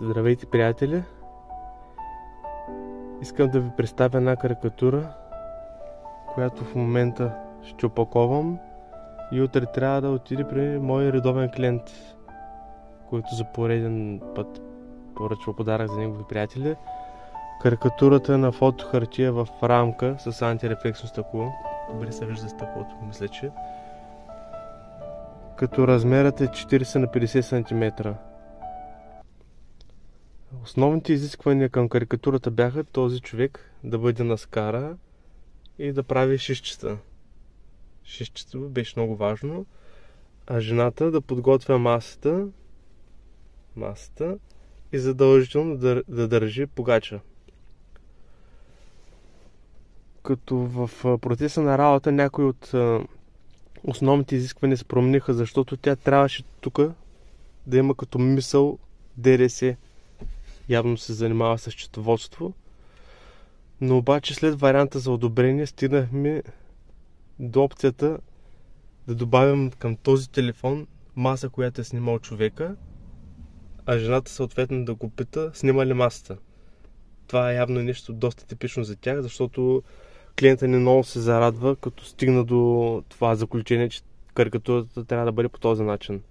Здравейте, приятели! Искам да ви представя една карикатура, която в момента ще опаковам и утре трябва да отиде при мой редовен клиент, който за пореден път поръчва подарък за негови приятели. Карикатурата е на фотохартия в рамка с антирефлексно стъкло. Добре се вижда стъклото, мисля, че. Като размерът е 40 на 50 см. Основните изисквания към карикатурата бяха този човек да бъде на скара и да прави шишчета. Шишчето беше много важно, а жената да подготвя масата и задължително да държи погача. Като в процеса на работа някои от основните изисквания се промениха, защото тя трябваше тук да има като мисъл ДДС. Явно се занимава с счетоводство. Но обаче след варианта за одобрение стигнахме до опцията да добавим към този телефон маса, която е снимал човека, а жената съответно да го пита снима ли масата. Това е явно нещо доста типично за тях, защото клиента ни много се зарадва, като стигна до това заключение, че карикатурата трябва да бъде по този начин.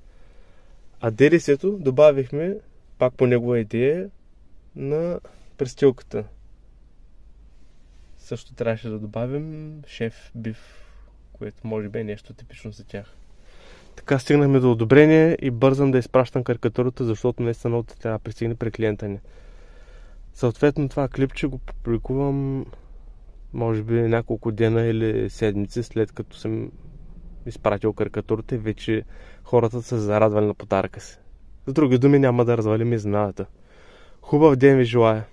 А ДДС-то добавихме, пак по негова идея, на престилката. Също трябваше да добавим шеф биф, което може би е нещо типично за тях. Така стигнахме до одобрение и бързам да изпращам карикатурата, защото наистина много трябва да пристигне при клиента ни. Съответно това клипче го публикувам може би няколко дена или седмици след като съм изпратил карикатурата и вече хората са зарадвали на подаръка си. С други думи, няма да развалим изненадата. Хубав ден ви желая!